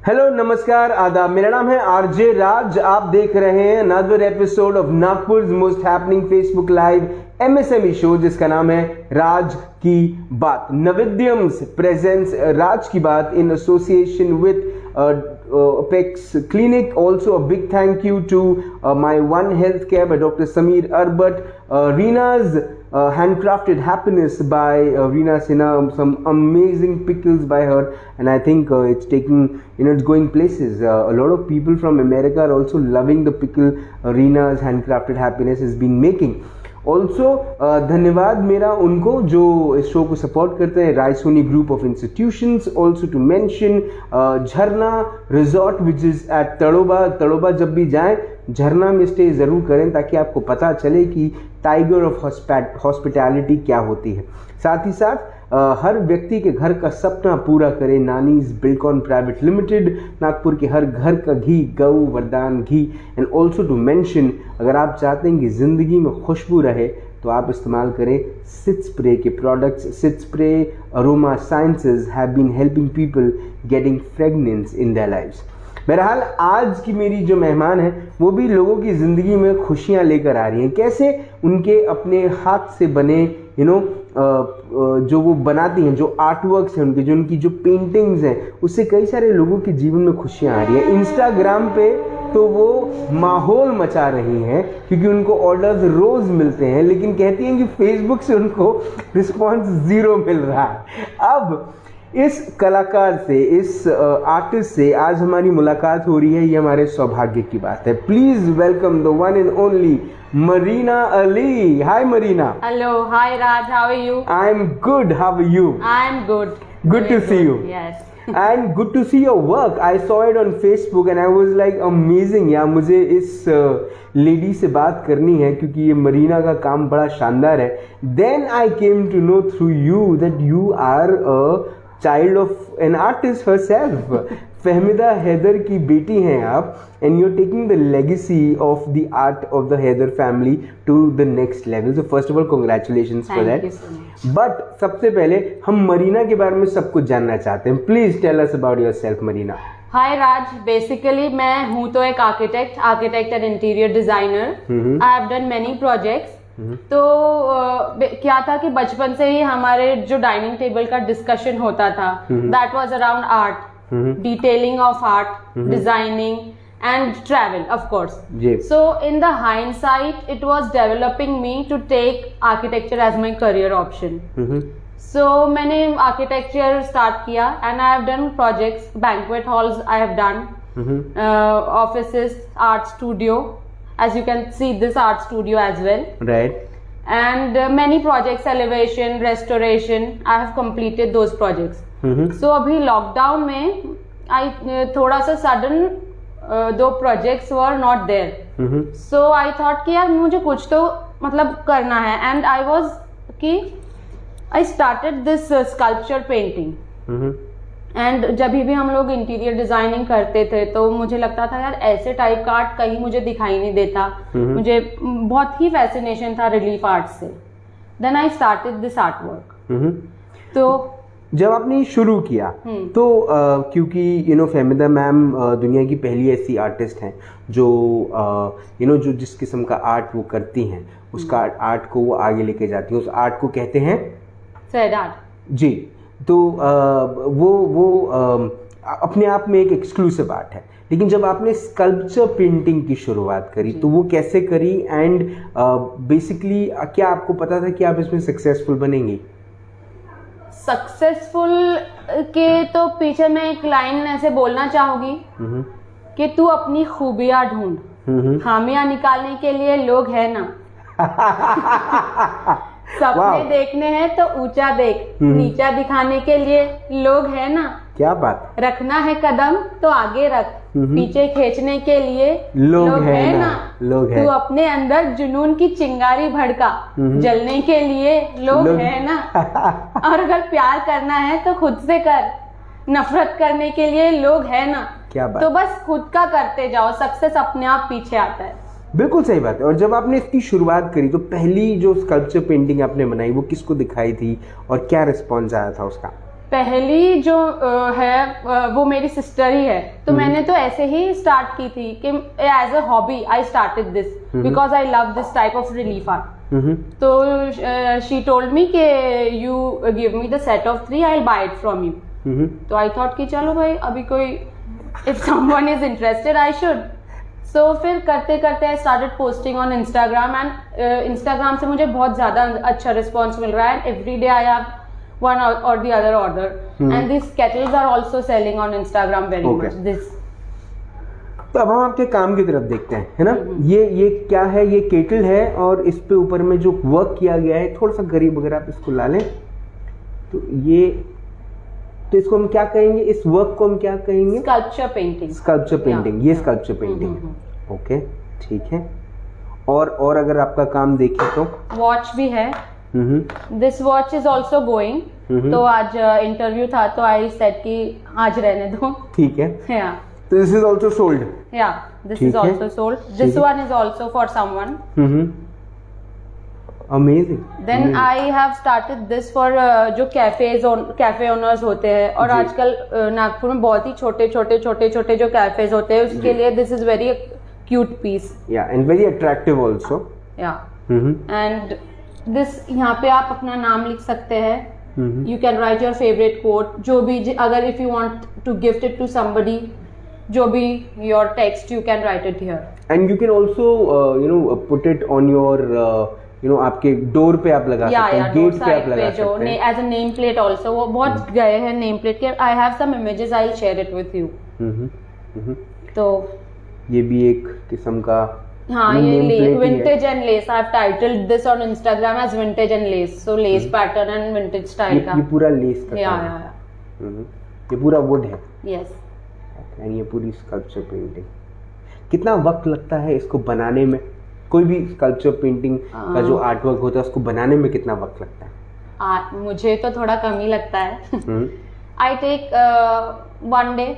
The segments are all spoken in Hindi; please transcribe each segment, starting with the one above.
हेलो, नमस्कार, आदाब। मेरा नाम है आरजे राज। आप देख रहे हैं another episode of Nagpur most happening Facebook live MSME show, जिसका नाम है राज की बात। नविद्यम्स प्रेजेंट्स राज की बात in association with Apex Clinic. Also a big thank you to my One Healthcare by Dr. Sameer Arbat, Reena's handcrafted happiness by Reena Sinha, some amazing pickles by her, and I think it's taking, it's going places. A lot of people from America are also loving the pickle Reena's handcrafted happiness has been making. Also धन्यवाद मेरा उनको जो इस शो को सपोर्ट करते हैं, Raisoni group of institutions. Also to mention Jharna resort which is at Tadoba. जब भी जाएं झरना में स्टे ज़रूर करें ताकि आपको पता चले कि टाइगर ऑफ हॉस्पिटैलिटी क्या होती है। साथ ही साथ हर व्यक्ति के घर का सपना पूरा करे नानीज बिल्कॉन प्राइवेट लिमिटेड, नागपुर के हर घर का घी, गौ वरदान घी। एंड ऑल्सो टू मेंशन, अगर आप चाहते हैं कि ज़िंदगी में खुशबू रहे तो आप इस्तेमाल करें सिट स्प्रे के products. Sit spray aroma sciences have been helping people getting fragrance in their lives. बहरहाल आज की मेरी जो मेहमान है वो भी लोगों की ज़िंदगी में खुशियाँ लेकर आ रही हैं। कैसे? उनके अपने हाथ से बने जो वो बनाती हैं, जो आर्ट वर्क्स हैं उनके, जो उनकी जो पेंटिंग्स हैं, उससे कई सारे लोगों के जीवन में खुशियाँ आ रही हैं। इंस्टाग्राम पे तो वो माहौल मचा रही हैं क्योंकि उनको ऑर्डर्स रोज़ मिलते हैं, लेकिन कहती हैं कि फेसबुक से उनको रिस्पॉन्स 0 मिल रहा है। अब इस कलाकार से, इस आर्टिस्ट से आज हमारी मुलाकात हो रही है, ये हमारे सौभाग्य की बात है। Please welcome the one and only Marina Ali. Hi Marina. Hello, hi Raj, how are you? I'm good, how are you? I'm good. Good to see you. Yes. And good to see your work. I saw it on Facebook and I was like amazing. यार मुझे इस लेडी से बात करनी है क्योंकि ये मरीना का काम बड़ा शानदार है। Then I came to know through you that you are a child of an artist herself. Fahmida Haider की बेटी हैं आप, and you are taking the legacy of the art of the Haider family to the next level. So first of all congratulations for that. But सबसे पहले हम मरीना के बारे में सब कुछ जानना चाहते हैं। Please tell us about yourself Marina. Hi Raj, basically मैं हूँ तो एक architect and interior designer. I have done many projects. तो क्या था कि बचपन से ही हमारे जो डाइनिंग टेबल का डिस्कशन होता था, that was around art, detailing of art, designing and travel, of course. So in the hindsight, it was developing me to take architecture as my career option. So मैंने architecture start किया and I have done projects, banquet halls I have done, offices, art studio. As you can see, this art studio as well. Right. And many projects, elevation, restoration, I have completed those projects. So अभी लॉकडाउन में थोड़ा सा sudden 2 projects were not there. So I thought कि यार मुझे कुछ तो मतलब करना है, एंड आई वाज कि आई started this sculpture painting. And जब भी हम लोग इंटीरियर डिजाइनिंग करते थे तो मुझे लगता था यार ऐसे टाइप का आर्ट कहीं मुझे दिखाई नहीं देता। मुझे बहुत ही फैसिनेशन था रिलीफ आर्ट से। Then I started this art work. तो जब आपने शुरू किया तो क्योंकि फहमिदा मैम दुनिया की पहली ऐसी आर्टिस्ट हैं जो जो जिस किस्म का आर्ट वो करती हैं, उसका आर्ट को वो आगे लेके जाती हैं। उस आर्ट को कहते हैं सैड आर्ट। जी। तो वो अपने आप में एक एक्सक्लूसिव आर्ट है। लेकिन जब आपने स्कल्पचर पेंटिंग की शुरुआत करी तो वो कैसे करी, एंड बेसिकली क्या आपको पता था कि आप इसमें सक्सेसफुल बनेंगी? सक्सेसफुल के तो पीछे मैं एक लाइन ऐसे बोलना चाहूंगी कि तू अपनी खूबियां ढूंढ, खामियां निकालने के लिए लोग है ना। सपने देखने हैं तो ऊंचा देख, नीचा दिखाने के लिए लोग है ना। क्या बात। रखना है कदम तो आगे रख, पीछे खींचने के लिए लोग है ना। लोग है। तू अपने अंदर जुनून की चिंगारी भड़का, जलने के लिए लोग है ना। और अगर प्यार करना है तो खुद से कर, नफरत करने के लिए लोग है ना। क्या बात। तो बस खुद का करते जाओ, सक्सेस अपने आप पीछे आता है। बिल्कुल सही बात है। और जब आपने इसकी शुरुआत करी तो पहली जो स्कल्पचर पेंटिंग आपने बनाई वो किसको दिखाई थी और क्या रिस्पॉन्स आया था उसका? पहली जो है वो मेरी सिस्टर ही है, तो मैंने तो ऐसे ही स्टार्ट की थी कि as a hobby I started this because I love this type of relief art. तो शी टोल्ड मी कि you give me the set of 3, I will buy it from you. तो आई थॉट कि चलो भाई अभी कोई if someone is interested I should. So फिर करते करते I started posting on Instagram and Instagram से मुझे बहुत ज़्यादा अच्छा रिस्पॉन्स मिल रहा है. Every day I have one or the other order and these kettles are also selling on Instagram very much. This. तो अब हम आपके काम की तरफ देखते हैं, है ना. ये क्या है, ये केटल है और इस पे ऊपर में जो वर्क किया गया है थोड़ा सा करीब अगर आप इसको ला लें तो ये, तो इसको हम क्या कहेंगे, इस वर्क को हम क्या कहेंगे? Sculpture painting. स्कल्पचर पेंटिंग, ये स्कल्पचर पेंटिंग है. ओके, ठीक है. और अगर आपका काम देखें तो वॉच भी है. This watch is also going. तो आज इंटरव्यू था तो आई सेड कि आज रहने दो. ठीक है. या तो दिस इज ऑल्सो सोल्ड. या this is also sold. This one is also for someone. Amazing. Then I have started this for जो कैफे ओनर्स होते हैं और आजकल नागपुर में बहुत ही छोटे छोटे जो कैफेज होते हैं उसके लिए this is very cute piece. या एंड वेरी अट्रैक्टिव ऑल्सो. या एंड दिस यहाँ पे आप अपना नाम लिख सकते हैं. You can write your favourite quote, जो भी, अगर if you want to gift it to somebody, जो भी your text you can write it here. And you can also put it on your आपके डोर पे आप लगा सकते हैं, गेट पे आप लगा सकते हैं as a name plate also. वो बहुत गए हैं नेम प्लेट के. I have some images, I will share it with you. तो ये भी एक किस्म का, हाँ, ये vintage and lace. I have titled this on Instagram as vintage and lace. So lace pattern and vintage style का. ये पूरा लेस का. या ये पूरा वुड है. यस. एंड ये पूरी स्कल्पचर पेंटिंग. कितना वक्त लगता है इसको बनाने में? कोई भी स्कल्पचर पेंटिंग का जो आर्ट वर्क होता है उसको बनाने में कितना वक्त लगता है? मुझे तो थोड़ा कम ही लगता है. I take 1 day.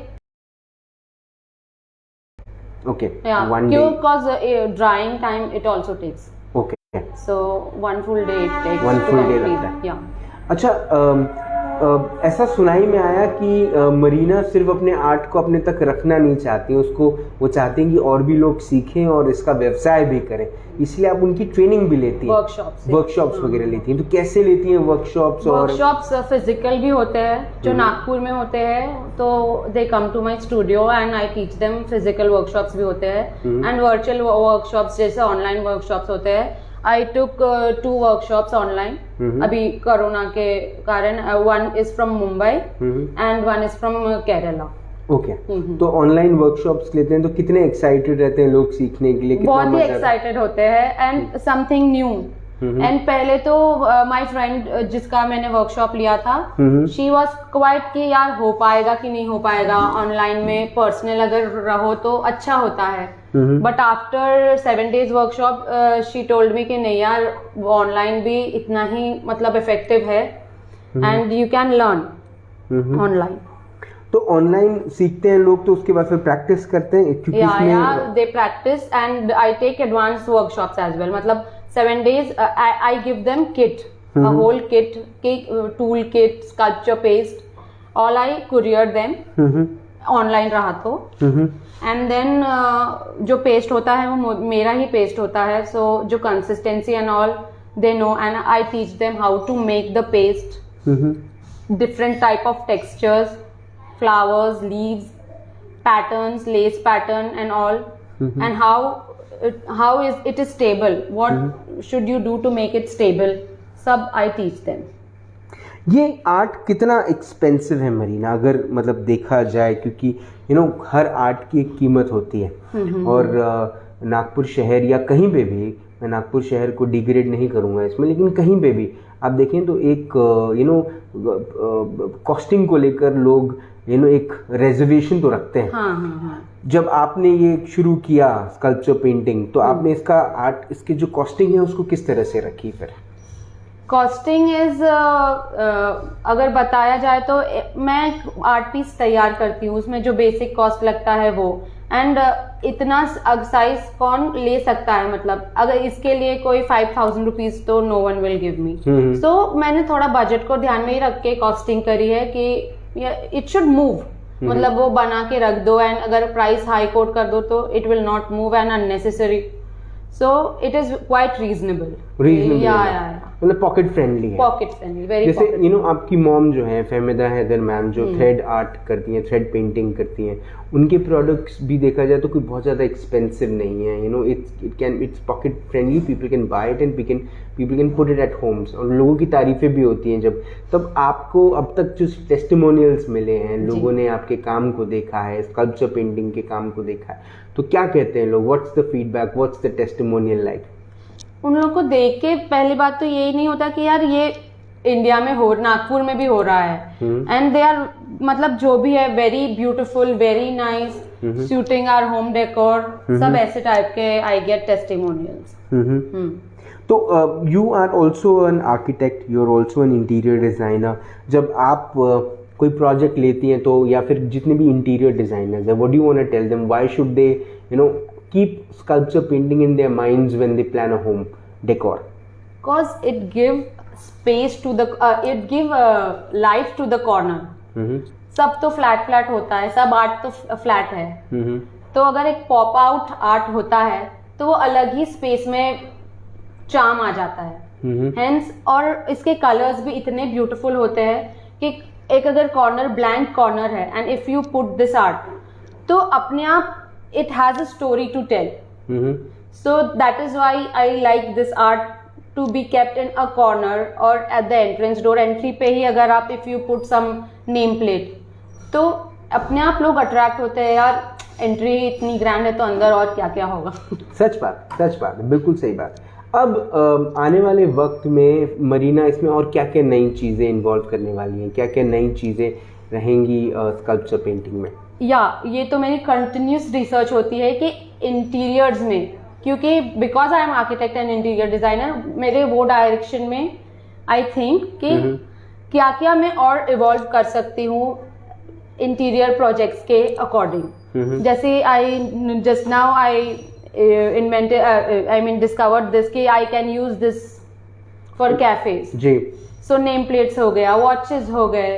Okay. Yeah. One day. Because drying time it also takes. Okay. So 1 full day it takes. 1 full day लगता है. Yeah. अच्छा, ऐसा सुनाई में आया कि मरीना सिर्फ अपने आर्ट को अपने तक रखना नहीं चाहती, उसको वो चाहती हैं कि और भी लोग सीखें और इसका व्यवसाय भी करें, इसलिए आप उनकी ट्रेनिंग भी लेती हैं, वर्कशॉप्स वगैरह लेती हैं. तो कैसे लेती हैं वर्कशॉप्स? और वर्कशॉप्स फिजिकल भी होते हैं जो नागपुर में होते हैं, तो they come to my studio and I teach them. Physical workshops भी होते हैं एंड वर्चुअल वर्कशॉप्स जैसे ऑनलाइन वर्कशॉप्स होते हैं. I took 2 workshops online. अभी कोरोना के कारण. One is from Mumbai and one is from Kerala. Okay. तो ऑनलाइन वर्कशॉप्स लेते हैं तो कितने एक्साइटेड रहते हैं लोग सीखने के लिए? बहुत ही एक्साइटेड होते हैं एंड समथिंग न्यू. एंड पहले तो माय फ्रेंड जिसका मैंने वर्कशॉप लिया था, शी वाज क्वाइट कि यार हो पाएगा कि नहीं हो पाएगा ऑनलाइन में. पर्सनल अगर रहो तो अच्छा होता है. But after 7 days workshop she told me कि नहीं यार, ऑनलाइन भी इतना ही मतलब इफेक्टिव है and you can learn online. तो ऑनलाइन सीखते हैं लोग तो उसके बाद फिर प्रैक्टिस करते हैं क्योंकि इसमें they practice and I take advance workshops as well. मतलब 7 days I give them kit, a whole kit, tool kit, sculpture paste, all I courier them online रहा तो. and then जो पेस्ट होता है वो मेरा ही पेस्ट होता है. so जो consistency and all they know and I teach them how to make the paste, different type of textures, flowers, leaves, patterns, lace pattern and all, and how is it is stable, what should you do to make it stable, सब I teach them. ये आर्ट कितना एक्सपेंसिव है मरीना, अगर मतलब देखा जाए, क्योंकि हर आर्ट की एक कीमत होती है. और नागपुर शहर या कहीं पे भी, मैं नागपुर शहर को डिग्रेड नहीं करूँगा इसमें, लेकिन कहीं पे भी आप देखें तो एक कॉस्टिंग को लेकर लोग एक रिजर्वेशन तो रखते हैं. हाँ. जब आपने ये शुरू किया स्कल्पचर पेंटिंग तो आपने इसका आर्ट, इसकी जो कॉस्टिंग है उसको किस तरह से रखी? फिर कॉस्टिंग इज अगर बताया जाए तो मैं आर्ट पीस तैयार करती हूँ, उसमें जो बेसिक कॉस्ट लगता है वो, एंड इतना साइज कौन ले सकता है, मतलब अगर इसके लिए कोई 5,000 रुपीज तो no one will give me. So मैंने थोड़ा बजट को ध्यान में ही रख के कॉस्टिंग करी है कि इट शुड मूव, मतलब वो बना के रख दो एंड अगर प्राइस हाई कोट कर दो तो it will not move and unnecessary, so it is quite reasonable. मतलब पॉकेट फ्रेंडली है, पॉकेट फ्रेंडली, वेरी। जैसे आपकी मॉम जो है फहमिदा हैदर मैम, जो थ्रेड आर्ट करती हैं, थ्रेड पेंटिंग करती हैं, उनके प्रोडक्ट्स भी देखा जाए तो कोई बहुत ज़्यादा एक्सपेंसिव नहीं है। It's pocket friendly, people can buy it and people can put it at Holmes, और लोगों की तारीफें भी होती हैं तब आपको अब तक जो टेस्टिमोनियल्स मिले हैं, लोगों ने आपके काम को देखा है, स्कल्पचर पेंटिंग के काम को देखा है, तो क्या कहते हैं लोग? What's the feedback, what's the testimonial like? उन लोगों को देख के पहली बात तो यही नहीं होता कि यार ये इंडिया में नागपुर में भी हो रहा है, एंड दे आर, मतलब जो भी है very beautiful, very nice, suiting our home decor, सब ऐसे टाइप के आई गेट टेस्टिमोनियल्स। तो you are also an architect, you are also an interior designer. जब आप कोई प्रोजेक्ट लेती हैं तो, या फिर जितने भी इंटीरियर डिजाइनर्स हैं, what do you want to tell them, why should they keep sculpture painting in their minds when they plan a home decor? Because it give space to the it give life to the corner. सब तो फ्लैट होता है, सब आर्ट तो फ्लैट है, तो अगर एक पॉप आउट आर्ट होता है तो वो अलग ही स्पेस में चार्म आ जाता है। हेंस, और इसके कलर्स भी इतने ब्यूटीफुल होते हैं कि एक अगर कॉर्नर ब्लैंक कॉर्नर है and if you put this art, तो अपने आप it has a story to tell. So that is why I like this art to be kept in a corner or at the entrance door, entry पे ही अगर आप if you put some name plate, तो अपने आप लोग अट्रैक्ट होते हैं, यार एंट्री इतनी ग्रैंड है तो अंदर और क्या क्या होगा। सच बात है, बिल्कुल सही बात। अब आने वाले वक्त में मरीना इसमें और क्या क्या नई चीज़ें इन्वॉल्व करने वाली हैं, क्या क्या नई चीज़ें रहेंगी स्कल्पचर पेंटिंग में? ये तो मेरी कंटिन्यूस रिसर्च होती है कि इंटीरियर्स में, क्योंकि because I am architect and interior designer, मेरे वो डायरेक्शन में आई थिंक कि क्या क्या मैं और इवॉल्व कर सकती हूँ इंटीरियर प्रोजेक्ट्स के अकॉर्डिंग। जैसे I just now I discovered this कि I can use this for cafes जी। सो नेम प्लेट्स हो गया, वॉचेस हो गए,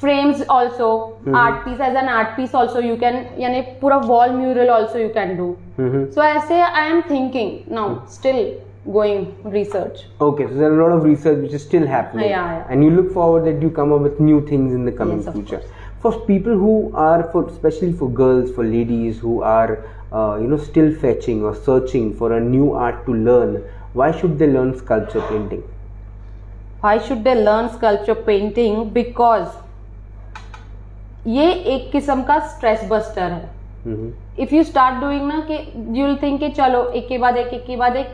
frames also, art piece, as an art piece also you can, यानी पूरा wall mural also you can do. So ऐसे I am thinking now, still going research. Okay, so there are a lot of research which is still happening. Yeah. And you look forward that you come up with new things in the coming future. For people who are, especially for girls, for ladies who are still fetching or searching for a new art to learn, why should they learn sculpture painting? Why should they learn sculpture painting? Because ये एक किस्म का स्ट्रेस बस्टर है। इफ यू स्टार्ट डूइंग ना, कि यू विल थिंक कि चलो एक के बाद एक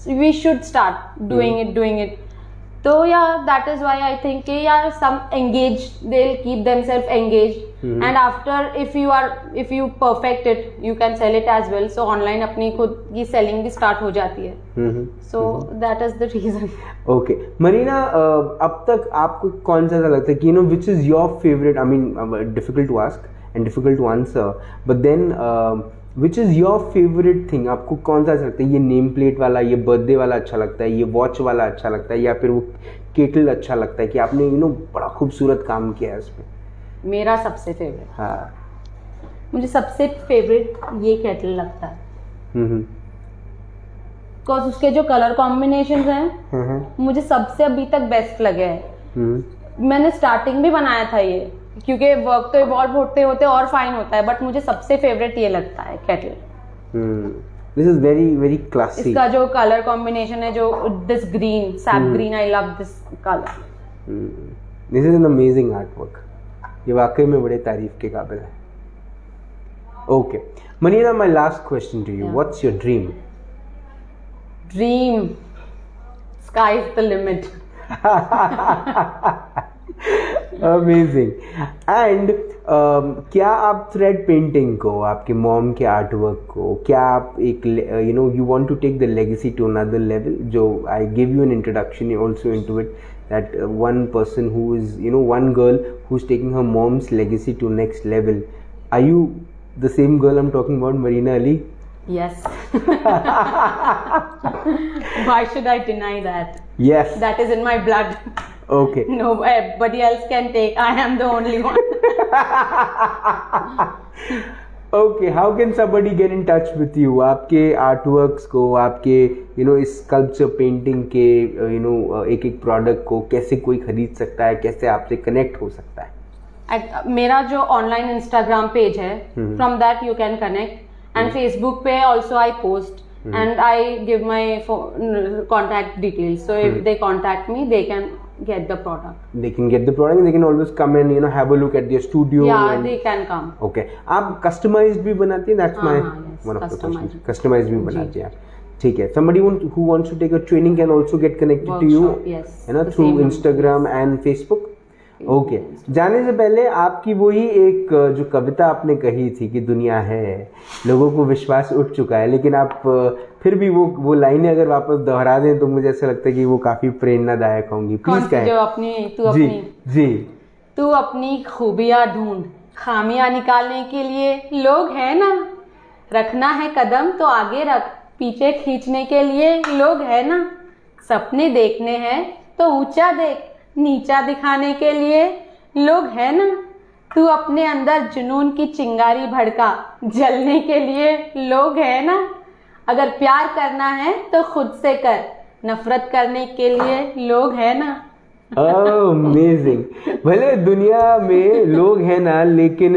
we should start doing it. तो that is why I think कि some engage, they will keep themselves engaged, and after if you perfect it you can sell it as well. So online अपनी खुद की सेलिंग भी स्टार्ट हो जाती है। So that is the reason. Okay Marina, अब तक आपको कौन सा लगता है कि which is your favourite, I mean difficult to ask and difficult to answer, but then which is your favourite thing? आपको कौन सा अच्छा लगता है? ये नेम प्लेट वाला, ये बर्थडे वाला अच्छा लगता है, ये वॉच वाला अच्छा लगता है, या फिर वो केटल अच्छा लगता है कि आपने बड़ा खूबसूरत काम किया है उसमें? मेरा सबसे फेवरेट, हाँ, मुझे सबसे फेवरेट ये केटल लगता है, बिकॉज उसके जो कलर कॉम्बिनेशंस हैं मुझे सबसे अभी तक बेस्ट लगे हैं। मैंने स्टार्टिंग भी बनाया था ये, क्योंकि वर्क तो इवॉल्व होते होते और फाइन होता है, बट मुझे सबसे फेवरेट ये लगता है kettle. This is very very classic. इसका जो कलर कॉम्बिनेशन है, जो this green, sap green, I love this colour. This is an amazing art work, ये वाकई में बड़े तारीफ के काबिल है। Okay Manina, my last question to you, what's your dream? Dream, sky is the limit. Amazing. And क्या आप थ्रेड पेंटिंग को, आपके मॉम के आर्ट वर्क को, क्या आप एक you want to take the legacy to another level? जो I give you an introduction also into it, that one person who is one girl who's taking her mom's legacy to next level. Are you the same girl I'm talking about, Marina Ali? Yes. Why should I deny that? Yes. That is in my blood. Okay. Nobody else can take. I am the only one. Okay, how can somebody get in touch with you? आपके आर्टवर्क्स को, आपके इस स्कल्पचर पेंटिंग के एक एक प्रोडक्ट को कैसे कोई खरीद सकता है, कैसे आपसे कनेक्ट हो सकता है? मेरा जो ऑनलाइन इंस्टाग्राम पेज है, from that you can connect, and Facebook पे also I post and I give my contact details, so if they contact me they can get the product. They can get the product and they can always come and have a look at their studio. Yeah, and they can come. Okay. आप customized भी बनाती हैं? That's my one of the questions. Customized भी बनाती हैं? ठीक है. Somebody who wants to take a training can also get connected Workshop, to you, yes, through Instagram and Facebook. Okay जाने से पहले आपकी वही एक जो कविता आपने कही थी कि दुनिया है, लोगों को विश्वास उठ चुका है, लेकिन आप फिर भी वो लाइनें अगर वापस दोहरा दें तो मुझे ऐसा लगता है कि वो काफी प्रेरणादायक होंगी. प्लीज कहें. जो जी तू अपनी खूबियां ढूंढ, खामियां निकालने के लिए लोग है ना, रखना है कदम तो आगे रख, पीछे खींचने के लिए लोग है ना, सपने देखने हैं तो ऊंचा देख, नीचा दिखाने के लिए लोग है ना, तू अपने अंदर जुनून की चिंगारी भड़का, जलने के लिए लोग है ना, अगर प्यार करना है तो खुद से कर, नफरत करने के लिए लोग है ना. अमेजिंग. भले दुनिया में लोग हैं ना, लेकिन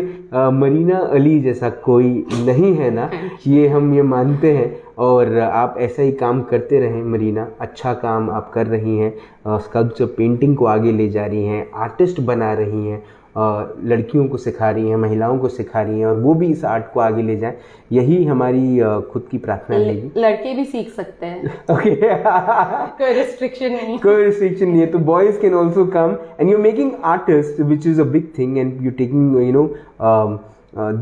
मरीना अली जैसा कोई नहीं है ना, ये मानते हैं. और आप ऐसा ही काम करते रहें मरीना, अच्छा काम आप कर रही हैं, स्कल्पचर पेंटिंग को आगे ले जा रही हैं, आर्टिस्ट बना रही हैं, लड़कियों को सिखा रही हैं, महिलाओं को सिखा रही हैं, और वो भी इस आर्ट को आगे ले जाएं. यही हमारी खुद की प्रार्थना रहेगी. लड़के भी सीख सकते हैं. ओके. कोई रिस्ट्रिक्शन नहीं. कोई रिस्ट्रिक्शन नहीं है. तो boys can also come and you making artist which is a big thing, and you taking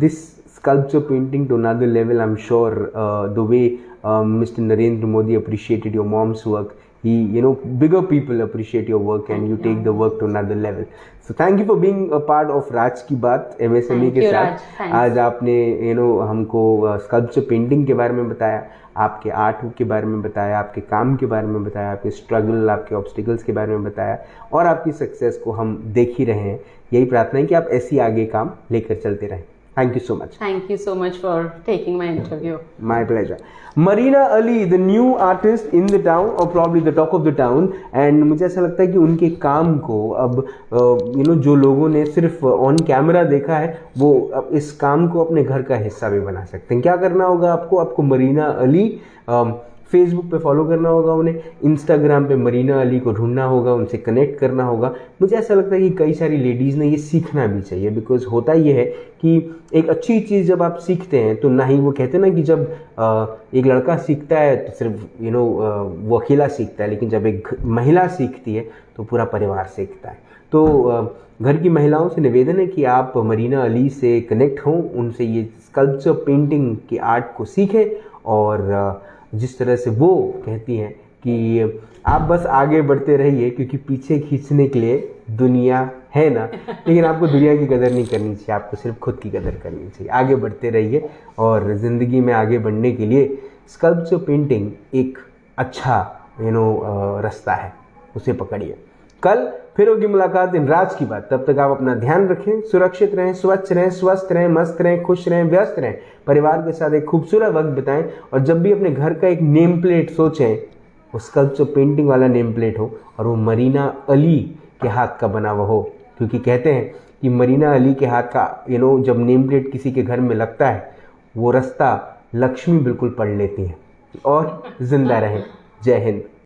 this sculpture painting to another level. I'm sure the way Mr. Narendra Modi appreciated your mom's work, bigger people appreciate your work, and you take the work to another level. So thank you for being a part of राज की बात MSME के साथ. आज आपने हमको sculpture painting के बारे में बताया, आपके आर्ट के बारे में बताया, आपके काम के बारे में बताया, आपके स्ट्रगल, आपके ऑब्स्टिकल्स के बारे में बताया, और आपकी सक्सेस को हम देख ही रहे हैं. यही प्रार्थना है कि आप ऐसी आगे काम लेकर चलते रहें. Thank you so much. Thank you so much for taking my interview. My pleasure. Marina Ali, the new artist in the town, or probably the talk of the town, and मुझे ऐसा लगता है कि उनके काम को अब जो लोगों ने सिर्फ ऑन कैमरा देखा है, वो अब इस काम को अपने घर का हिस्सा भी बना सकते हैं. क्या करना होगा आपको मरीना अली फेसबुक पे फॉलो करना होगा, उन्हें इंस्टाग्राम पे मरीना अली को ढूंढना होगा, उनसे कनेक्ट करना होगा. मुझे ऐसा लगता है कि कई सारी लेडीज़ ने ये सीखना भी चाहिए, बिकॉज होता ये है कि एक अच्छी चीज़ जब आप सीखते हैं तो ना ही वो कहते हैं ना कि जब एक लड़का सीखता है तो सिर्फ वो अकेला सीखता है, लेकिन जब एक महिला सीखती है तो पूरा परिवार सीखता है. तो घर की महिलाओं से निवेदन है कि आप मरीना अली से कनेक्ट हों, उनसे ये स्कल्पचर पेंटिंग के आर्ट को सीखें, और जिस तरह से वो कहती हैं कि आप बस आगे बढ़ते रहिए, क्योंकि पीछे खींचने के लिए दुनिया है ना, लेकिन आपको दुनिया की कदर नहीं करनी चाहिए, आपको सिर्फ खुद की कदर करनी चाहिए. आगे बढ़ते रहिए, और ज़िंदगी में आगे बढ़ने के लिए स्कल्पचर पेंटिंग एक अच्छा रास्ता है, उसे पकड़िए. कल फिर होगी मुलाकात इन राज की बात. तब तक आप अपना ध्यान रखें, सुरक्षित रहें, स्वच्छ रहें, स्वस्थ रहें, मस्त रहें, खुश रहें, व्यस्त रहें, परिवार के साथ एक खूबसूरत वक्त बिताएं. और जब भी अपने घर का एक नेम प्लेट सोचें, वो स्कल्पचर पेंटिंग वाला नेम प्लेट हो, और वो मरीना अली के हाथ का बना हुआ हो, क्योंकि कहते हैं कि मरीना अली के हाथ का जब नेम प्लेट किसी के घर में लगता है, वो रास्ता लक्ष्मी बिल्कुल पढ़ लेती है. और जिंदा रहें. जय हिंद.